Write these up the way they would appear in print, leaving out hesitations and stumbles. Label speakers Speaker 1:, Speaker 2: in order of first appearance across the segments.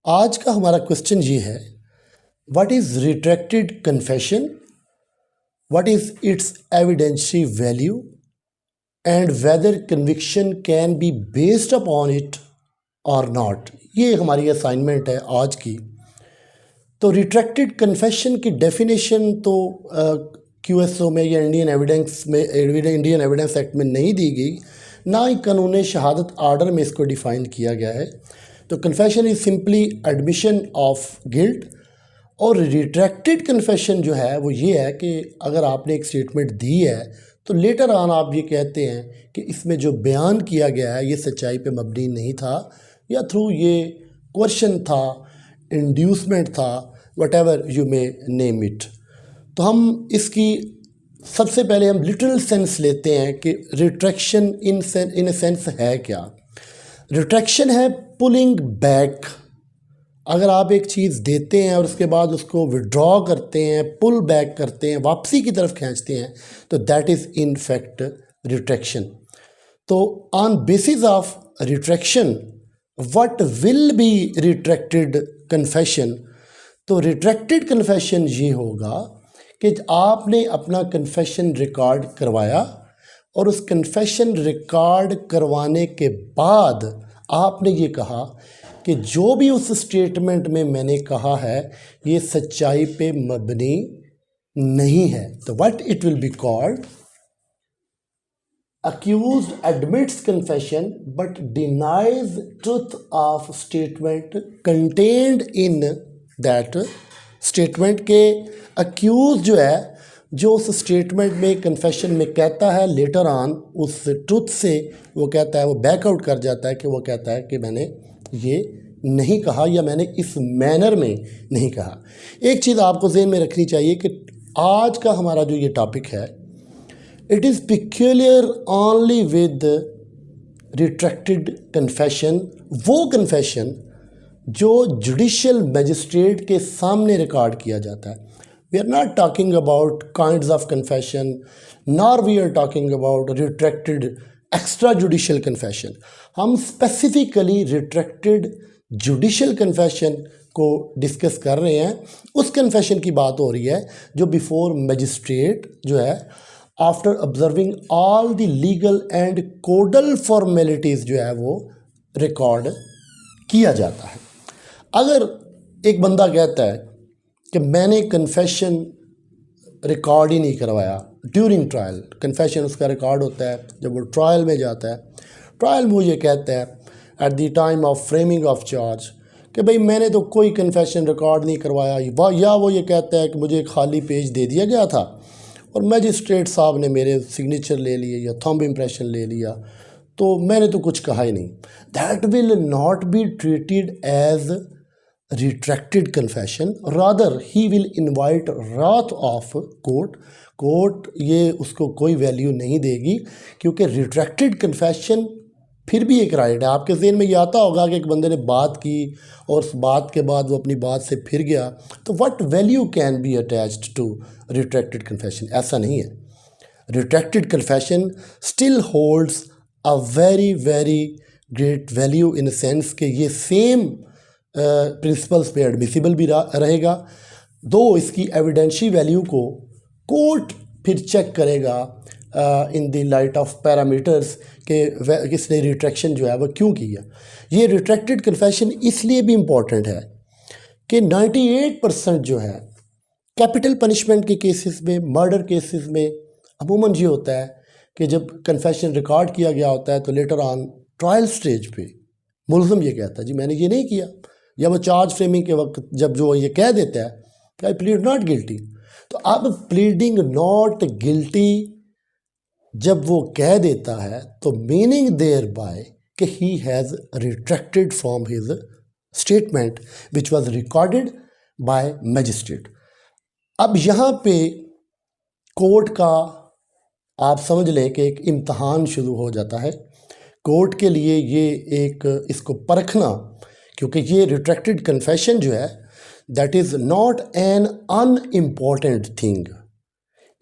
Speaker 1: आज का हमारा क्वेश्चन ये है, what is retracted confession, what is its evidentiary value and whether conviction can be based upon it और नॉट। ये हमारी असाइनमेंट है आज की। तो रिट्रैक्टेड कन्फेशन की डेफिनेशन तो QSO में या इंडियन एविडेंस एक्ट में नहीं दी गई, ना ही कानून शहादत आर्डर में इसको डिफ़ाइन किया गया है। तो confession is simply admission of guilt. और रिट्रैक्टेड कन्फेशन जो है वो ये है कि अगर आपने एक स्टेटमेंट दी है तो लेटर ऑन आप ये कहते हैं कि इसमें जो बयान किया गया है ये सच्चाई पे मबनी नहीं था, या थ्रू ये क्वेश्चन था, इंड्यूसमेंट था, whatever you may name it. तो हम इसकी सबसे पहले हम लिटरल सेंस लेते हैं कि रिट्रैक्शन इन ए सेंस है क्या। रिट्रैक्शन है पुलिंग बैक। अगर आप एक चीज़ देते हैं और उसके बाद उसको विड्रॉ करते हैं, पुल बैक करते हैं, वापसी की तरफ खींचते हैं, तो that is in fact retraction. तो on basis of retraction what will be retracted confession. तो रिट्रैक्टेड कन्फेशन ये होगा कि आपने अपना कन्फेशन रिकॉर्ड करवाया और उस कन्फेशन रिकॉर्ड करवाने के बाद आपने ये कहा कि जो भी उस स्टेटमेंट में मैंने कहा है ये सच्चाई पे मबनी नहीं है। तो what it will be called, accused admits confession but denies truth of statement contained in that statement। के accused जो है, जो उस स्टेटमेंट में कन्फेशन में कहता है, लेटर ऑन उस ट्रुथ से वो कहता है, वो बैकआउट कर जाता है कि वो कहता है कि मैंने ये नहीं कहा या मैंने इस मैनर में नहीं कहा। एक चीज़ आपको ज़हन में रखनी चाहिए कि आज का हमारा जो ये टॉपिक है, it is peculiar only with retracted confession. वो कन्फेशन जो जुडिशियल मजिस्ट्रेट के सामने रिकॉर्ड किया जाता है। We are not talking about kinds of confession, nor we are talking about retracted extra judicial confession. हम स्पेसिफिकली रिट्रैक्टेड जुडिशियल कन्फेशन को discuss कर रहे हैं। उस कन्फेशन की बात हो रही है जो बिफोर मजिस्ट्रेट जो है, after observing all the legal and codal formalities जो है वो रिकॉर्ड किया जाता है। अगर एक बंदा कहता है कि मैंने कन्फेशन रिकॉर्ड ही नहीं करवाया ड्यूरिंग ट्रायल, कन्फेशन उसका रिकॉर्ड होता है जब वो ट्रायल में जाता है, ट्रायल में वो ये कहता है at the time of framing of charge कि भाई मैंने तो कोई कन्फेशन रिकॉर्ड नहीं करवाया, या वो ये कहता है कि मुझे एक खाली पेज दे दिया गया था और मैजिस्ट्रेट साहब ने मेरे सिग्नेचर ले लिए या थंब इम्प्रेशन ले लिया, तो मैंने तो कुछ कहा ही नहीं। That will not be treated as retracted confession, rather he will invite wrath of court. Court ये उसको कोई वैल्यू नहीं देगी, क्योंकि रिट्रैक्टेड कन्फेशन फिर भी एक राइट है। आपके ज़हन में ये आता होगा कि एक बंदे ने बात की और उस बात के बाद वो अपनी बात से फिर गया, तो what value can be attached to retracted confession. ऐसा नहीं है। Retracted confession still holds a very very great value in a sense कि ये सेम प्रिंसिपल्स पे एडमिसिबल भी रहेगा, दो इसकी एविडेंशियरी वैल्यू को कोर्ट फिर चेक करेगा in the light of parameters के इसने रिट्रैक्शन जो है वो क्यों किया। ये रिट्रैक्टेड कन्फेशन इसलिए भी इम्पॉर्टेंट है कि 98% जो है कैपिटल पनिशमेंट के केसेस में, मर्डर केसेस में अमूमन ये होता है कि जब कन्फेशन रिकॉर्ड किया गया होता है तो लेटर ऑन ट्रायल स्टेज पे मुलज़िम ये कहता है जी मैंने ये नहीं किया, या वो चार्ज फ्रेमिंग के वक्त जब जो ये कह देता है कि आई प्लीड नॉट गिल्टी। तो अब प्लीडिंग नॉट गिल्टी जब वो कह देता है तो मीनिंग देयर बाय कि he has retracted from his statement which was recorded by magistrate. अब यहाँ पे कोर्ट का आप समझ लें कि एक इम्तहान शुरू हो जाता है कोर्ट के लिए। ये एक इसको परखना, क्योंकि ये रिट्रैक्टेड कन्फेशन जो है that is not an unimportant thing,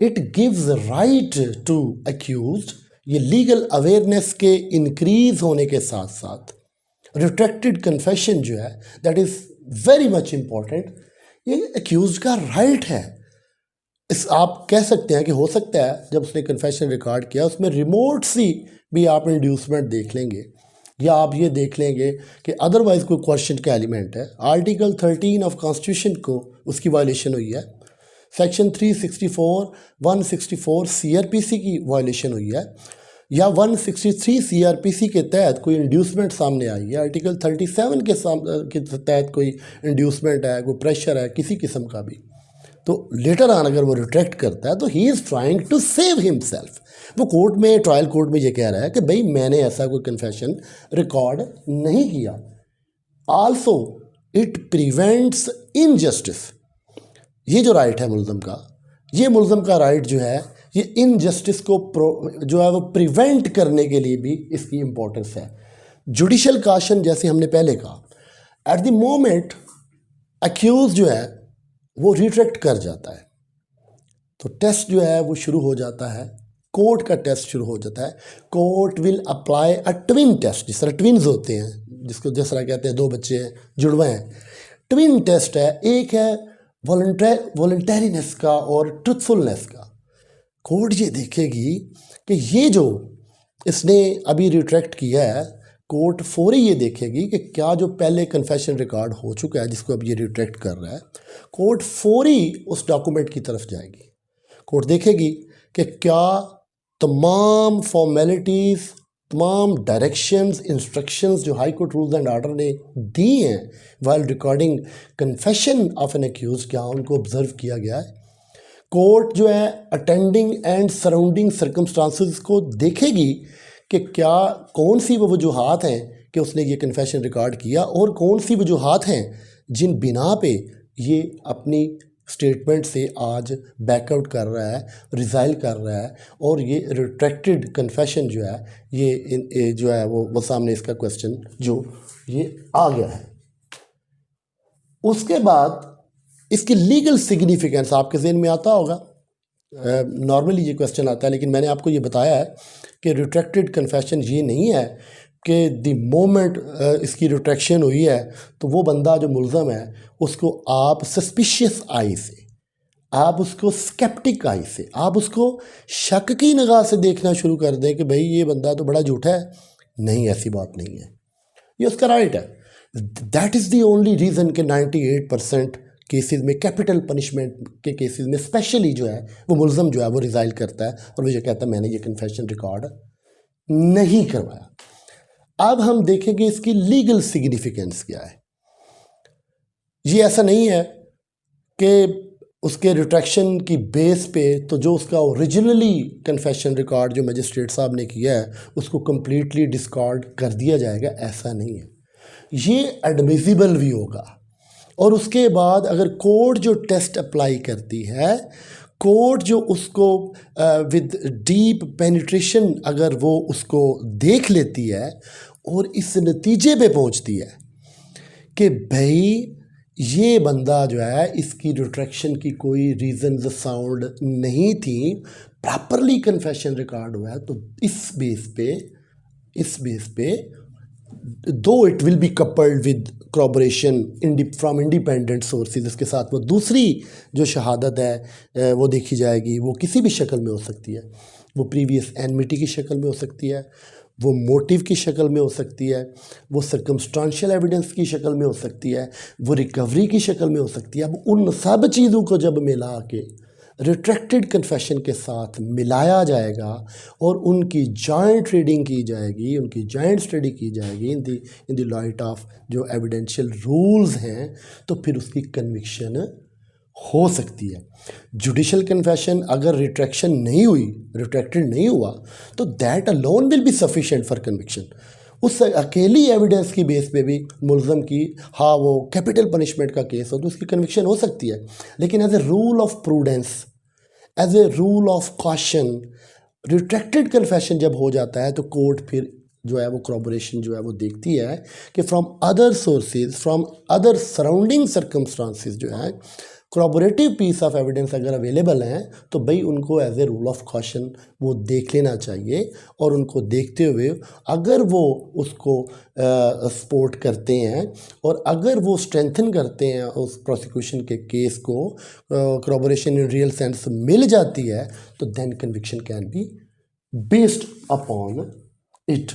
Speaker 1: it gives right to accused. ये लीगल अवेयरनेस के इंक्रीज होने के साथ साथ रिट्रैक्टेड कन्फेशन जो है that is very much important, ये एक्यूज का राइट है। इस आप कह सकते हैं कि हो सकता है जब उसने कन्फेशन रिकॉर्ड किया उसमें रिमोट सी भी आप इंड्यूसमेंट देख लेंगे, या आप ये देख लेंगे कि अदरवाइज कोई क्वेश्चन का एलिमेंट है। आर्टिकल 13 ऑफ कॉन्स्टिट्यूशन को उसकी वायलेशन हुई है, सेक्शन 364 164 सीआरपीसी की वायलेशन हुई है, या 163 सीआरपीसी के तहत कोई इंड्यूसमेंट सामने आई है, आर्टिकल 37 के तहत कोई इंड्यूसमेंट है, कोई प्रेशर है किसी किस्म का भी, तो लेटर ऑन अगर वो रिट्रैक्ट करता है तो he is trying to save himself. वो कोर्ट में, ट्रायल कोर्ट में ये कह रहा है कि भाई मैंने ऐसा कोई कन्फेशन रिकॉर्ड नहीं किया। Also it prevents injustice. ये जो राइट है मुल्ज़म का, ये मुल्ज़म का राइट जो है, ये इनजस्टिस को जो है वो प्रिवेंट करने के लिए भी इसकी इम्पोर्टेंस है। जुडिशल काशन, जैसे हमने पहले कहा, एट द मोमेंट एक्यूज जो है वो रिट्रैक्ट कर जाता है तो टेस्ट जो है वो शुरू हो जाता है, कोर्ट का टेस्ट शुरू हो जाता है। Court will apply a twin test, जिस तरह ट्विन्स होते हैं, जिसको जिस तरह कहते हैं दो बच्चे हैं, जुड़वे हैं, ट्विन टेस्ट है। एक है वॉलंटरीनेस का और ट्रुथफुलनेस का। कोर्ट ये देखेगी कि ये जो इसने अभी रिट्रैक्ट किया है, कोर्ट फौरी ये देखेगी कि क्या जो पहले कन्फेशन रिकॉर्ड हो चुका है जिसको अब ये रिट्रैक्ट कर रहा है, कोर्ट फौरी उस डॉक्यूमेंट की तरफ जाएगी। कोर्ट देखेगी कि क्या तमाम फॉर्मेलिटीज़, तमाम डायरेक्शंस, इंस्ट्रक्शंस जो high court rules and order ने दी हैं while recording confession of an accuse, क्या उनको ऑब्जर्व किया गया है। कोर्ट जो है अटेंडिंग एंड सराउंडिंग सर्कमस्टांसेस को देखेगी कि क्या कौन सी वो वजूहात हैं कि उसने ये कन्फेशन रिकॉर्ड किया, और कौन सी वजूहात हैं जिन बिना पे ये अपनी स्टेटमेंट से आज बैकआउट कर रहा है, रिज़ाइल कर रहा है, और ये रिट्रैक्टेड कन्फेशन जो है ये जो है वो सामने इसका क्वेश्चन जो ये आ गया है। उसके बाद इसकी लीगल सिग्निफिकेंस आपके ज़हन में आता होगा, नॉर्मली ये क्वेश्चन आता है, लेकिन मैंने आपको ये बताया है कि रिट्रैक्टेड कन्फेशन ये नहीं है कि द मोमेंट इसकी रिट्रैक्शन हुई है तो वो बंदा जो मुल्ज़म है उसको आप सस्पिशियस आई से, आप उसको स्केप्टिक आई से, आप उसको शक की निगाह से देखना शुरू कर दें कि भाई ये बंदा तो बड़ा झूठा है। नहीं, ऐसी बात नहीं है, ये उसका राइट है। That is the only reason कि 98% केसेस में, कैपिटल पनिशमेंट के केसेस में स्पेशली जो है वो मुल्ज़म जो है वो रिज़ाइल करता है और वो ये कहता है मैंने ये कन्फेशन रिकॉर्ड नहीं करवाया। अब हम देखेंगे इसकी लीगल सिग्निफिकेंस क्या है। ये ऐसा नहीं है कि उसके रिट्रैक्शन की बेस पे तो जो उसका ओरिजिनली कन्फेशन रिकॉर्ड जो मजिस्ट्रेट साहब ने किया है उसको कम्प्लीटली डिस्कार्ड कर दिया जाएगा, ऐसा नहीं है। ये एडमिसिबल भी होगा, और उसके बाद अगर कोर्ट जो टेस्ट अप्लाई करती है, कोर्ट जो उसको विद डीप पेनिट्रेशन अगर वो उसको देख लेती है और इस नतीजे पे पहुंचती है कि भाई ये बंदा जो है इसकी रिट्रैक्शन की कोई रीजन साउंड नहीं थी, प्रॉपरली कन्फेशन रिकॉर्ड हुआ है, तो इस बेस पे दो it will be coupled with corroboration from independent sources, इसके साथ वो दूसरी जो शहादत है वो देखी जाएगी। वो किसी भी शक्ल में हो सकती है, वो प्रीवियस एनमिटी की शक्ल में हो सकती है, वो मोटिव की शक्ल में हो सकती है, वो सर्कमस्टांशियल एविडेंस की शक्ल में हो सकती है, वो रिकवरी की शक्ल में हो सकती है। अब उन सब चीज़ों को जब मिला के रिट्रैक्टेड कन्फेशन के साथ मिलाया जाएगा और उनकी जॉइंट रीडिंग की जाएगी, उनकी जॉइंट स्टडी की जाएगी इन द लाइट ऑफ जो एविडेंशियल रूल्स हैं, तो फिर उसकी कन्विक्शन हो सकती है। जुडिशल कन्फेशन अगर रिट्रैक्टेड नहीं हुआ तो that alone will be sufficient for conviction. उस अकेली एविडेंस की बेस पे भी मुल्ज़म की, हाँ वो कैपिटल पनिशमेंट का केस हो तो उसकी कन्विक्शन हो सकती है, लेकिन as a rule of prudence, as a rule of caution, retracted confession जब हो जाता है तो कोर्ट फिर जो है वो corroboration जो है वो देखती है कि from other sources, from other surrounding circumstances जो है corroborative piece ऑफ एविडेंस अगर अवेलेबल हैं तो भाई उनको as a rule of caution वो देख लेना चाहिए, और उनको देखते हुए अगर वो उसको सपोर्ट करते हैं और अगर वो स्ट्रेंथन करते हैं उस प्रोसिक्यूशन के केस को, corroboration इन रियल सेंस मिल जाती है, तो then conviction can be based upon it.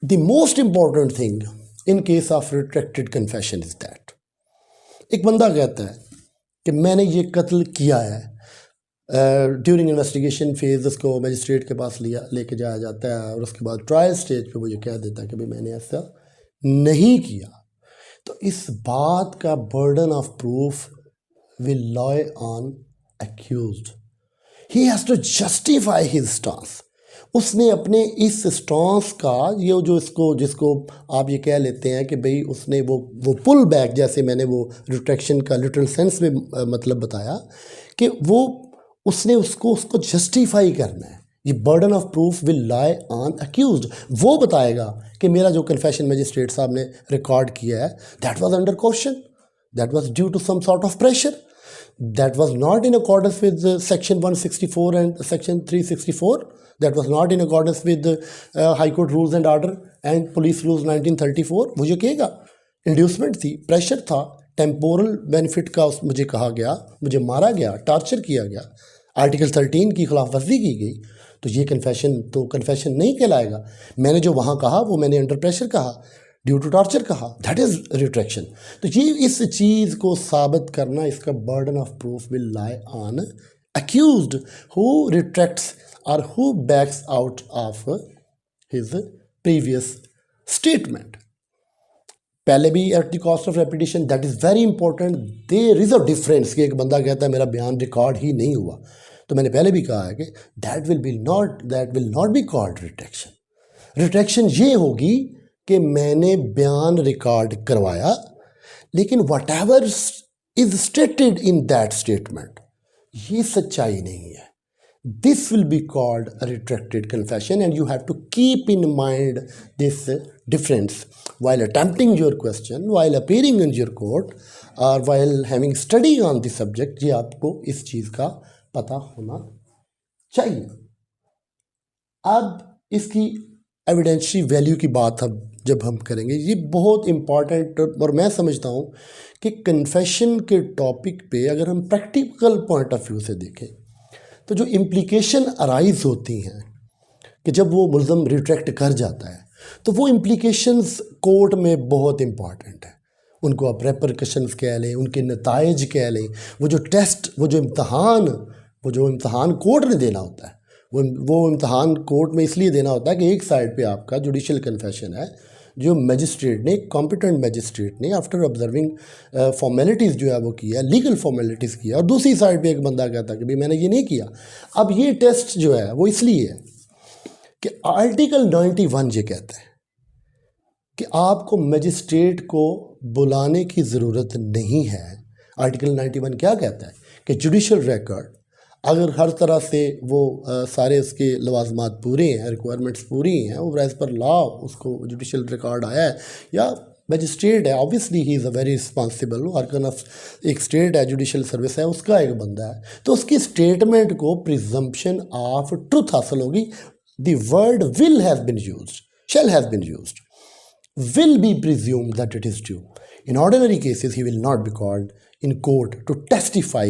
Speaker 1: The most important thing in case of retracted confession is that, एक बंदा कहता है कि मैंने ये कत्ल किया है, ड्यूरिंग इन्वेस्टिगेशन फेज उसको मजिस्ट्रेट के पास लेके जाया जाता है, और उसके बाद ट्रायल स्टेज पे वो ये कह देता है कि भाई मैंने ऐसा नहीं किया। तो इस बात का burden of proof will lie on accused. He has to justify his stance. उसने अपने इस स्टांस का, ये जो जिसको आप ये कह लेते हैं कि भाई उसने वो पुल बैक, जैसे मैंने वो रिट्रैक्शन का लिटरल सेंस में मतलब बताया कि वो उसने उसको जस्टिफाई करना है। ये burden of proof will lie on accused. वो बताएगा कि मेरा जो कन्फेशन मजिस्ट्रेट साहब ने रिकॉर्ड किया है that was under question, that was due to some sort of pressure, that was not in accordance with section 164 and section 364, that was not in accordance with high court rules and order and police rules 1934। वो ये कहेगा inducement थी, pressure था, temporal benefit का मुझे कहा गया, मुझे मारा गया, टॉर्चर किया गया, आर्टिकल 13 की खिलाफ वर्जी की गई, तो ये कन्फेशन नहीं कहलाएगा। मैंने जो वहाँ कहा वो मैंने अंडर प्रेशर कहा, ड्यू टू टॉर्चर कहा, दैट इज़ रिट्रैक्शन। तो ये इस चीज़ को साबित करना, इसका burden of proof will lie on accused who retracts और who backs out of his previous statement. पहले भी at the cost of repetition, that is very important. There is a difference कि एक बंदा कहता है मेरा बयान रिकॉर्ड ही नहीं हुआ, तो मैंने पहले भी कहा है कि that will not be called retraction. Retraction ये होगी कि मैंने बयान रिकॉर्ड करवाया, लेकिन whatever is stated in that statement ये सच्चाई नहीं है। This will be called a retracted confession, and you have to keep in mind this difference while attempting your question, while appearing in your court, or while having study on the subject। ये आपको इस चीज़ का पता होना चाहिए। अब इसकी evidentiary value की बात अब जब हम करेंगे, ये बहुत इम्पॉर्टेंट, और मैं समझता हूँ कि कन्फेशन के टॉपिक पे अगर हम प्रैक्टिकल पॉइंट ऑफ व्यू से देखें तो जो इम्प्लीकेशन अराइज होती हैं कि जब वो मुल्ज़म रिट्रैक्ट कर जाता है, तो वो इम्प्लीकेशंस कोर्ट में बहुत इम्पॉर्टेंट है। उनको आप रेपरकशंस कह लें, उनके नताइज कह लें, वो जो टेस्ट, वो जो इम्तहान कोर्ट ने देना होता है, वो इम्तहान कोर्ट में इसलिए देना होता है कि एक साइड पे आपका जुडिशल कन्फेशन है जो मजिस्ट्रेट ने, कॉम्पिटेंट मजिस्ट्रेट ने आफ्टर ऑब्जर्विंग फॉर्मेलिटीज़ जो है वो किया, लीगल फॉर्मेलिटीज़ किया, और दूसरी साइड पे एक बंदा कहता है कि भाई मैंने ये नहीं किया। अब ये टेस्ट जो है वो इसलिए है कि आर्टिकल 91 ये कहता है कि आपको मजिस्ट्रेट को बुलाने की ज़रूरत नहीं है। आर्टिकल 91 क्या कहता है कि जुडिशल रिकॉर्ड अगर हर तरह से वो सारे उसके लवाजमात पूरे हैं, रिक्वायरमेंट्स पूरी हैं, वो एज़ पर लॉ उसको जुडिशल रिकॉर्ड आया है, या मजिस्ट्रेट है, obviously he is a very responsible organ of एक स्टेट है, जुडिशल सर्विस है, उसका एक बंदा है, तो उसकी स्टेटमेंट को प्रिजम्पशन ऑफ ट्रुथ हासिल होगी। The word will has been used, shall has been used, will be presumed that it is true. In ordinary cases, he will not be called in court to testify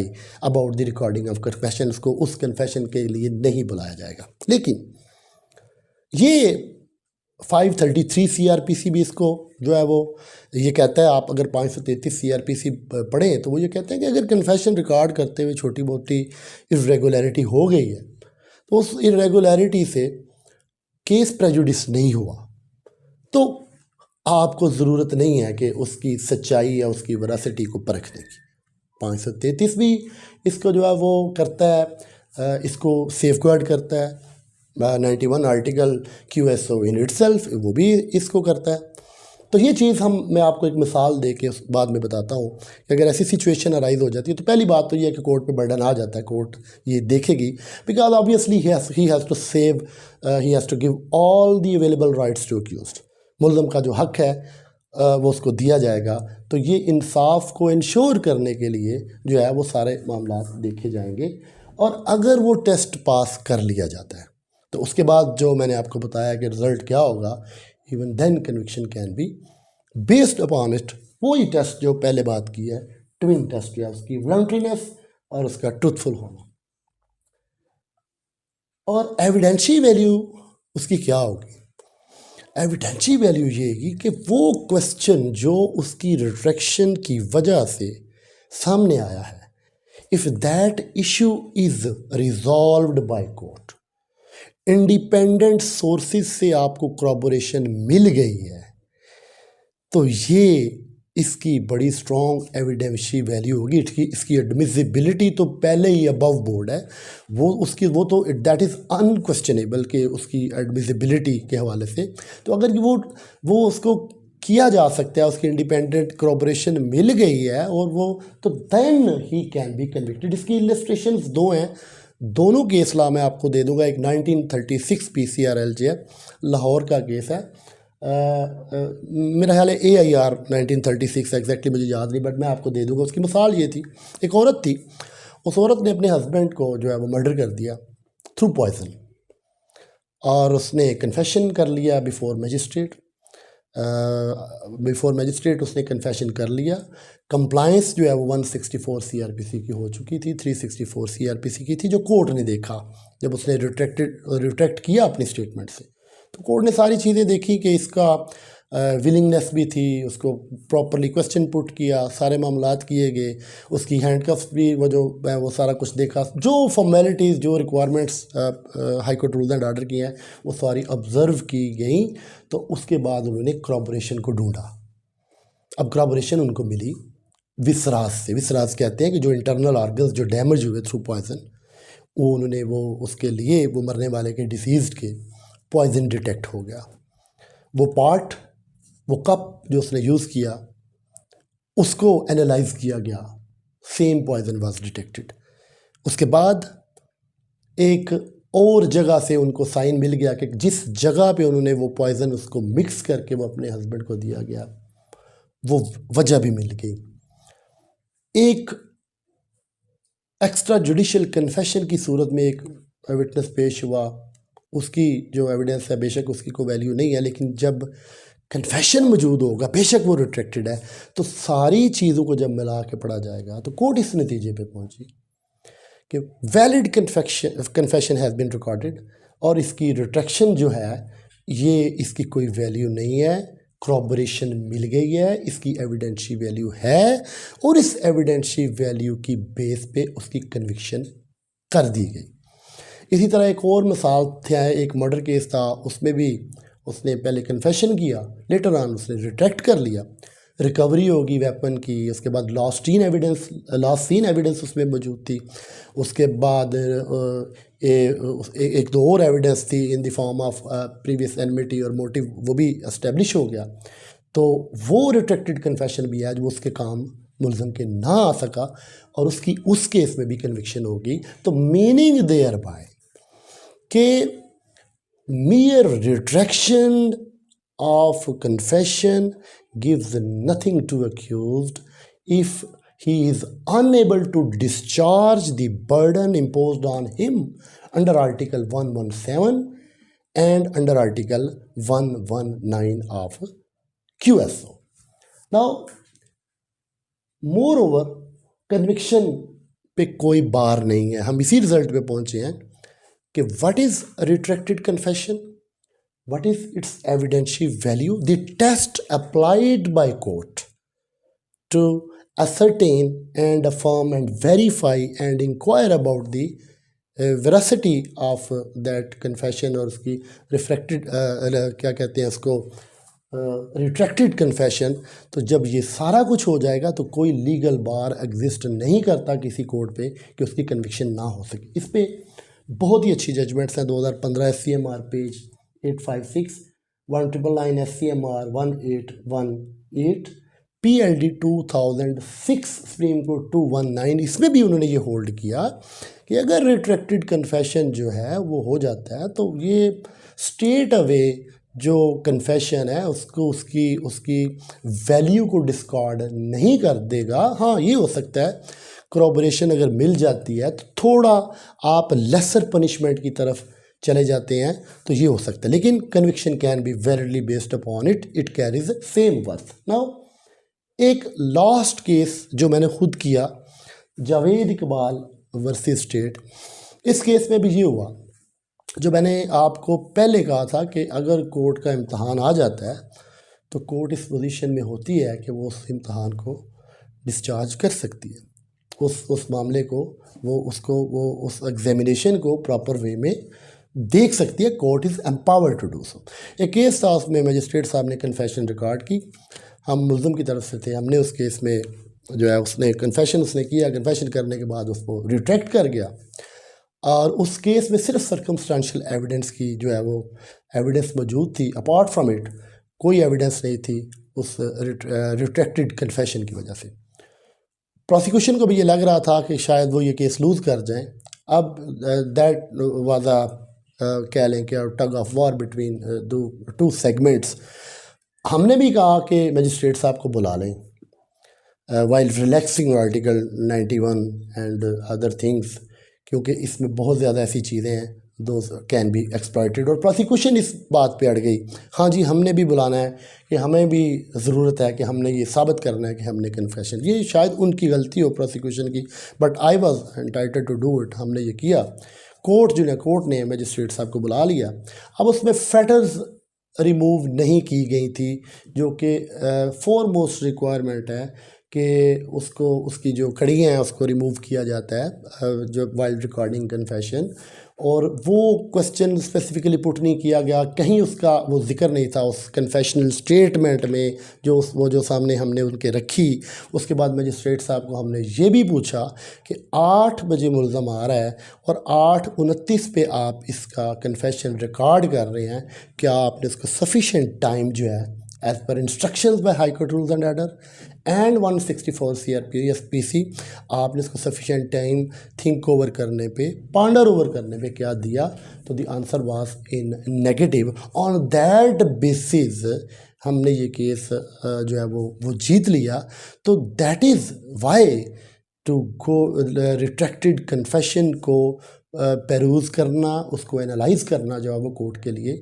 Speaker 1: about the recording of confession। उसको उस confession के लिए नहीं बुलाया जाएगा। लेकिन ये 533 CRPC भी इसको जो है वो ये कहता है, आप अगर 533 CRPC पढ़ें तो वो ये कहते हैं कि अगर confession रिकॉर्ड करते हुए छोटी मोटी इरेगुलरिटी हो गई है तो उस इरेगुलरिटी से केस प्रेजुडिस नहीं हुआ, तो आपको ज़रूरत नहीं है कि उसकी सच्चाई या उसकी वरासिटी को परखने की। 533 भी इसको जो है वो करता है, इसको सेफगार्ड करता है। 91 आर्टिकल QSO इन इटसेल्फ वो भी इसको करता है। तो ये चीज़ मैं आपको एक मिसाल दे के बाद में बताता हूँ कि अगर ऐसी सिचुएशन अराइज हो जाती है तो पहली बात तो ये है कि कोर्ट पे बर्डन आ जाता है, कोर्ट ये देखेगी, because obviously he has to save, he has to give all the available rights to accused. मुल्ज़म का जो हक है वो उसको दिया जाएगा। तो ये इंसाफ को इंश्योर करने के लिए जो है वो सारे मामला देखे जाएंगे, और अगर वो टेस्ट पास कर लिया जाता है तो उसके बाद जो मैंने आपको बताया कि रिज़ल्ट क्या होगा, even then conviction can be based upon it. वही टेस्ट जो पहले बात की है, ट्विन टेस्ट या उसकी वॉलंटरीनेस और उसका ट्रूथफुल होना। और एविडेंशियल वैल्यू उसकी क्या होगी? एविडेंशियल वैल्यू ये है कि वो क्वेश्चन जो उसकी रिट्रैक्शन की वजह से सामने आया है, if that issue is resolved by court, independent sources से आपको corroboration मिल गई है, तो ये इसकी बड़ी स्ट्रॉन्ग एविडेंशियल वैल्यू होगी। इसकी एडमिसिबिलिटी तो पहले ही अबव बोर्ड है, वो तो दैट इज़ अनक्वेश्चनेबल कि उसकी एडमिसिबिलिटी के हवाले से। तो अगर वो उसको किया जा सकता है, उसकी इंडिपेंडेंट corroboration मिल गई है और वो, तो then he can be convicted. इसकी इलस्ट्रेशंस दो हैं, दोनों केस ला मैं आपको दे दूंगा। एक 1936 PCRLJ है, लाहौर का केस है। मेरा ख्याल है AIR 1936, एग्जैक्टली मुझे याद नहीं, बट मैं आपको दे दूंगा। उसकी मिसाल ये थी, एक औरत थी, उस औरत ने अपने हस्बैंड को जो है वो मर्डर कर दिया थ्रू पॉइजन, और उसने कन्फेशन कर लिया बिफोर मजिस्ट्रेट। उसने कन्फेशन कर लिया। कंप्लाइंस जो है वो 164 CRPC की हो चुकी थी, 364 CRPC की थी, जो कोर्ट ने देखा जब उसने रिट्रैक्ट किया अपनी स्टेटमेंट से। तो कोर्ट ने सारी चीज़ें देखी कि इसका विलिंगनेस भी थी, उसको प्रॉपरली क्वेश्चन पुट किया, सारे मामलात किए गए, उसकी हैंडकफ्स भी वो सारा कुछ देखा, जो फॉर्मेलिटीज़ जो requirements high court rules and order किए हैं वो सारी ऑब्ज़र्व की गई। तो उसके बाद उन्होंने corroboration को ढूंढा। अब corroboration उनको मिली विसराज से। विसराज कहते हैं कि जो इंटरनल ऑर्गन्स जो डैमेज हुए थ्रू पॉइजन, वो उन्होंने उसके लिए वो मरने वाले के डिसीज़ के पॉइजन डिटेक्ट हो गया। वो पार्ट, वो कप जो उसने यूज़ किया, उसको एनालाइज किया गया, सेम पॉइजन वाज डिटेक्टेड। उसके बाद एक और जगह से उनको साइन मिल गया कि जिस जगह पे उन्होंने वो पॉइजन उसको मिक्स करके वो अपने हस्बैंड को दिया गया, वो वजह भी मिल गई। एक एक्स्ट्रा जुडिशियल कन्फेशन की सूरत में एक विटनेस पेश हुआ, उसकी जो एविडेंस है बेशक उसकी कोई वैल्यू नहीं है, लेकिन जब कन्फेशन मौजूद होगा, बेशक वो रिट्रैक्टेड है, तो सारी चीज़ों को जब मिला के पढ़ा जाएगा तो कोर्ट इस नतीजे पे पहुंची कि valid confession has been recorded, और इसकी रिट्रैक्शन जो है ये इसकी कोई वैल्यू नहीं है, corroboration मिल गई है, इसकी एविडेंशियल वैल्यू है, और इस एविडेंशियल वैल्यू की बेस पे उसकी कन्विक्शन कर दी गई। इसी तरह एक और मिसाल था, एक मर्डर केस था, उसमें भी उसने पहले कन्फेशन किया, लेटर ऑन उसने रिट्रैक्ट कर लिया, रिकवरी होगी वेपन की, उसके बाद लास्ट सीन एविडेंस उसमें मौजूद थी, उसके बाद एक दो और एविडेंस थी in the form of previous enmity और मोटिव, वो भी एस्टेब्लिश हो गया। तो वो रिट्रैक्टेड कन्फेशन भी है जो उसके काम मुलजम के ना आ सका, और उसकी उस केस में भी कन्विक्शन होगी। तो मीनिंग देयर बाय के mere retraction of confession gives nothing to accused if he is unable to discharge the burden imposed on him under Article 117 and under Article 119 of QSO. Now, moreover, conviction पे कोई बार नहीं है। हम इसी result पे पहुंचे हैं कि what is a retracted confession, what is its evidentiary value, the test applied by court to ascertain and affirm and verify and inquire about the veracity of that confession, और उसकी रिफ्रैक्टेड क्या कहते हैं उसको, रिट्रैक्टेड कन्फेशन। तो जब ये सारा कुछ हो जाएगा तो कोई लीगल बार एग्जिस्ट नहीं करता किसी कोर्ट पे कि उसकी कन्विक्शन ना हो सके। इस पे बहुत ही अच्छी जजमेंट्स हैं। 2015 SCMR page 856, 1999 SCMR 1818, PLD 2006 supreme court 219, इसमें भी उन्होंने ये होल्ड किया कि अगर रिट्रैक्टेड कन्फेशन जो है वो हो जाता है तो ये स्ट्रेट अवे जो कन्फेशन है उसको उसकी उसकी वैल्यू को डिस्कार्ड नहीं कर देगा। हाँ, ये हो सकता है corroboration अगर मिल जाती है तो थोड़ा आप लेसर पनिशमेंट की तरफ चले जाते हैं, तो ये हो सकता है, लेकिन conviction can be validly based upon it carries same worth. Now एक लास्ट केस जो मैंने खुद किया, जावेद इकबाल वर्सेस स्टेट। इस केस में भी ये हुआ जो मैंने आपको पहले कहा था कि अगर कोर्ट का इम्तहान आ जाता है तो कोर्ट इस पोजीशन में होती है कि वो उस इम्तहान को डिस्चार्ज कर सकती है, उस मामले को वो उस एग्जामिनेशन को प्रॉपर वे में देख सकती है। Court is empowered to do so. एक केस था, उसमें मजिस्ट्रेट साहब ने कन्फेशन रिकॉर्ड की, हम मुल्ज़िम की तरफ से थे, हमने उस केस में जो है उसने कन्फेशन किया, कन्फेशन करने के बाद उसको रिट्रैक्ट कर गया, और उस केस में सिर्फ सर्कमस्टेंशियल एविडेंस की जो है वो एविडेंस मौजूद थी, अपार्ट फ्रॉम इट कोई एविडेंस नहीं थी उस रिट्रैक्टेड कन्फेशन की वजह से। प्रोसिक्यूशन को भी ये लग रहा था कि शायद वो ये केस लूज़ कर जाएं। अब दैट वाज अ कह लें कि tug of war between two segments. हमने भी कहा कि मजिस्ट्रेट साहब को बुला लें while relaxing article 91 and other things, क्योंकि इसमें बहुत ज़्यादा ऐसी चीज़ें हैं दो कैन बी एक्सप्लॉइटेड, और प्रोसिक्यूशन इस बात पे अड़ गई। हाँ जी, हमने भी बुलाना है कि हमें भी ज़रूरत है कि हमने ये साबित करना है कि हमने कन्फेशन, ये शायद उनकी गलती हो प्रोसिक्यूशन की, but I was entitled to do it, हमने ये किया। कोर्ट ने मजिस्ट्रेट साहब को बुला लिया। अब उसमें फेटर्स रिमूव नहीं की गई थी, जो कि फोरमोस्ट रिक्वायरमेंट है कि उसको उसकी जो कड़ियाँ हैं उसको रिमूव किया जाता है जो वाइल रिकॉर्डिंग कन्फेशन, और वो क्वेश्चन स्पेसिफिकली पुट नहीं किया गया, कहीं उसका वो जिक्र नहीं था उस कन्फेशनल स्टेटमेंट में वो जो सामने हमने उनके रखी। उसके बाद मजिस्ट्रेट साहब को हमने ये भी पूछा कि 8 बजे मुल्ज़म आ रहा है और 8:29 पे आप इसका कन्फेशन रिकॉर्ड कर रहे हैं, क्या आपने उसको सफिशेंट टाइम जो है as per instructions by high court rules and order and 164 CRPC आपने इसको सफिशेंट टाइम थिंक ओवर करने पे, पांडर ओवर करने पे क्या दिया? तो the answer was in negative. On that basis हमने ये केस जो है वो जीत लिया। तो that is why to go retracted confession को पेरूज करना, उसको एनालाइज करना जो है वो कोर्ट के लिए